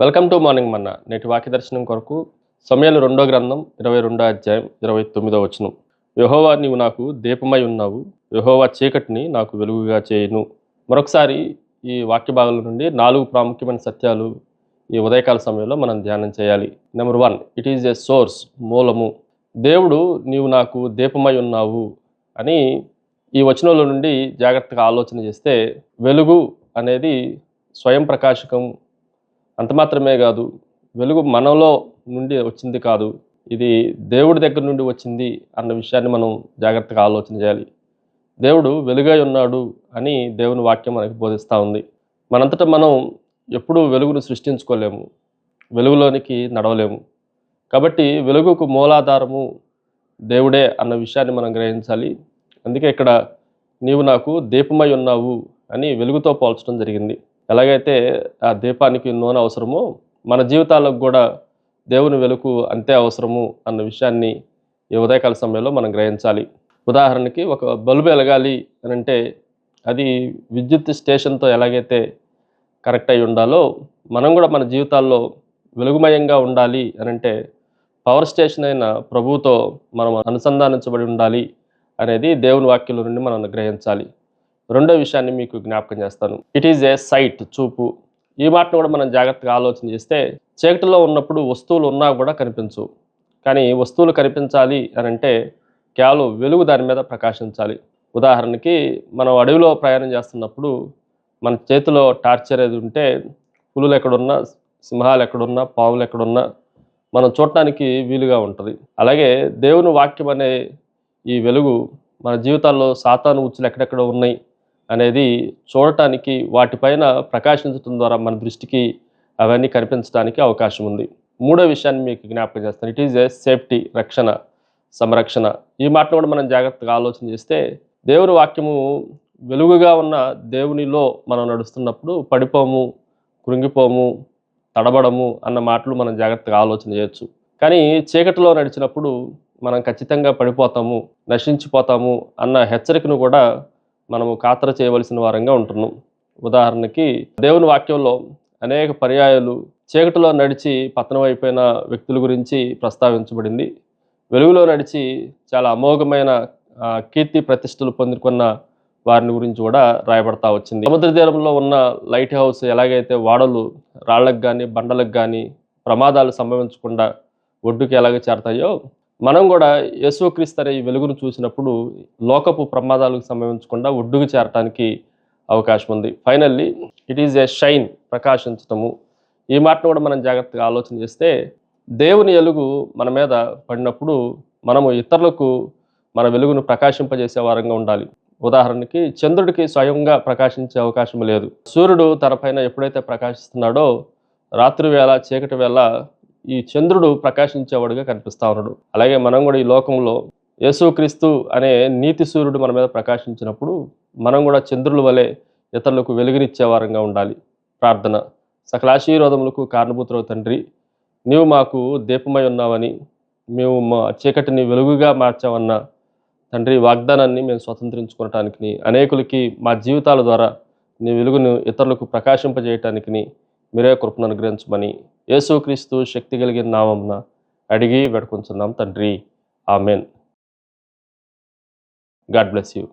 Welcome to morning మన్నా. నేటి వాక్య దర్శనం కొరకు సమూయేలు 2వ గ్రంథం 22వ అధ్యాయం 29వ వచనం. యెహోవా నీవు నాకు దీపమై ఉన్నావు, యెహోవా చీకటిని నాకు వెలుగుగా చేయును. మరొకసారి ఈ వాక్య భాగాల నుండి 4 ప్రాముఖ్యమైన సత్యాలు ఈ ఉదయకాల సమయంలో మనం ధ్యానం చేయాలి. Number 1, it is a source, మూలము. దేవుడు నీవు నాకు దీపమై ఉన్నావు అని ఈ వచనంలో నుండి జాగ్రత్తగా ఆలోచన చేస్తే, వెలుగు అనేది స్వయం ప్రకాశకం. అంత మాత్రమే కాదు, వెలుగు మనలో నుండి వచ్చింది కాదు, ఇది దేవుడి దగ్గర నుండి వచ్చింది అన్న విషయాన్ని మనం జాగ్రత్తగా ఆలోచన చేయాలి. దేవుడు వెలుగై ఉన్నాడు అని దేవుని వాక్యం మనకి బోధిస్తూ ఉంది. మనంతటా మనం ఎప్పుడూ వెలుగును సృష్టించుకోలేము, వెలుగులోనికి నడవలేము. కాబట్టి వెలుగుకు మూలాధారము దేవుడే అన్న విషయాన్ని మనం గ్రహించాలి. అందుకే ఇక్కడ నీవు నాకు దీపమై ఉన్నావు అని వెలుగుతో పోల్చడం జరిగింది. ఎలాగైతే ఆ దీపానికి నూనె అవసరమో, మన జీవితాలకు కూడా దేవుని వెలుగు అంతే అవసరము అన్న విషయాన్ని ఈ ఉదయకాల సమయంలో మనం గ్రహించాలి. ఉదాహరణకి ఒక బల్బు వెలగాలి అని అంటే అది విద్యుత్ స్టేషన్తో ఎలాగైతే కరెక్ట్ అయి ఉండాలో, మనం కూడా మన జీవితాల్లో వెలుగుమయంగా ఉండాలి అని అంటే పవర్ స్టేషన్ అయిన ప్రభువుతో మనం అనుసంధానించబడి ఉండాలి అనేది దేవుని వాక్యంలో నుండి మనం గ్రహించాలి. రెండో విషయాన్ని మీకు జ్ఞాపకం చేస్తాను. ఇట్ ఈజ్ ఏ సైట్, చూపు. ఈ మాటను కూడా మనం జాగ్రత్తగా ఆలోచన చేస్తే, చీకటిలో ఉన్నప్పుడు వస్తువులు ఉన్నా కూడా కనిపించవు. కానీ వస్తువులు కనిపించాలి అని అంటే కేవలం వెలుగు దాని మీద ప్రకాశించాలి. ఉదాహరణకి మనం అడవిలో ప్రయాణం చేస్తున్నప్పుడు మన చేతిలో టార్చ్ అనేది ఉంటే, పులులు ఎక్కడున్నా, సింహాలు ఎక్కడున్నా, పాములు ఎక్కడున్నా మనం చూడటానికి వీలుగా ఉంటుంది. అలాగే దేవుని వాక్యం అనే ఈ వెలుగు మన జీవితాల్లో సాతాను ఉచ్చులు ఎక్కడెక్కడ ఉన్నాయి అనేది చూడటానికి, వాటిపైన ప్రకాశించడం ద్వారా మన దృష్టికి అవన్నీ కనిపించడానికి అవకాశం ఉంది. మూడో విషయాన్ని మీకు జ్ఞాపకం చేస్తాను. ఇట్ ఈజ్ ఏ సేఫ్టీ, రక్షణ, సంరక్షణ. ఈ మాటను కూడా మనం జాగ్రత్తగా ఆలోచన చేస్తే, దేవుని వాక్యము వెలుగుగా ఉన్న దేవునిలో మనం నడుస్తున్నప్పుడు పడిపోము, కృంగిపోము, తడబడము అన్న మాటలు మనం జాగ్రత్తగా ఆలోచన చేయొచ్చు. కానీ చీకటిలో నడిచినప్పుడు మనం ఖచ్చితంగా పడిపోతాము, నశించిపోతాము అన్న హెచ్చరికను కూడా మనము ఖాతరు చేయవలసిన వారంగా ఉంటున్నాం. ఉదాహరణకి దేవుని వాక్యంలో అనేక పర్యాయాలు చీకటిలో నడిచి పతనం అయిపోయిన వ్యక్తుల గురించి ప్రస్తావించబడింది. వెలుగులో నడిచి చాలా అమోఘమైన కీర్తి ప్రతిష్టలు పొందుకున్న వారిని గురించి కూడా రాయబడతా వచ్చింది. సముద్ర తీరంలో ఉన్న లైట్ హౌస్ ఎలాగైతే వాడలు రాళ్లకు కానీ బండలకు కానీ ప్రమాదాలు సంభవించకుండా ఒడ్డుకి ఎలాగ చేరతాయో, మనం కూడా యేసుక్రీస్తు అనే ఈ వెలుగును చూసినప్పుడు లోకపు ప్రమాదాలకు సంభవించకుండా ఒడ్డుకు చేరటానికి అవకాశం ఉంది. Finally it is a shine, ప్రకాశించటము. ఈ మాటను కూడా మనం జాగ్రత్తగా ఆలోచన చేస్తే, దేవుని వెలుగు మన మీద పడినప్పుడు మనము ఇతరులకు మన వెలుగును ప్రకాశింపజేసే వారంగా ఉండాలి. ఉదాహరణకి చంద్రుడికి స్వయంగా ప్రకాశించే అవకాశం లేదు. సూర్యుడు తన పైన ఎప్పుడైతే ప్రకాశిస్తున్నాడో, రాత్రి వేళ, చీకటి వేళ ఈ చంద్రుడు ప్రకాశించేవాడుగా కనిపిస్తా ఉన్నాడు. అలాగే మనం కూడా ఈ లోకంలో యేసుక్రీస్తు అనే నీతి సూర్యుడు మన మీద ప్రకాశించినప్పుడు మనం కూడా చంద్రుల వలె ఇతరులకు వెలుగునిచ్చే వారంగా ఉండాలి. ప్రార్థన. సకలాశీర్వాదములకు కారణభూతుడవు తండ్రి, నీవు మాకు దీపమై ఉన్నావని, మేము మా చీకటిని వెలుగుగా మార్చావన్న తండ్రి వాగ్దానాన్ని మేము స్వతంత్రించుకోవటానికి, అనేకులకి మా జీవితాల ద్వారా నీ వెలుగును ఇతరులకు ప్రకాశింపజేయటానికి మీరే కృపను అనుగ్రహించమని యేసుక్రీస్తు శక్తి కలిగిన నామమున అడిగి వేడుకొంచున్నాం తండ్రి. ఆమెన్. God bless you.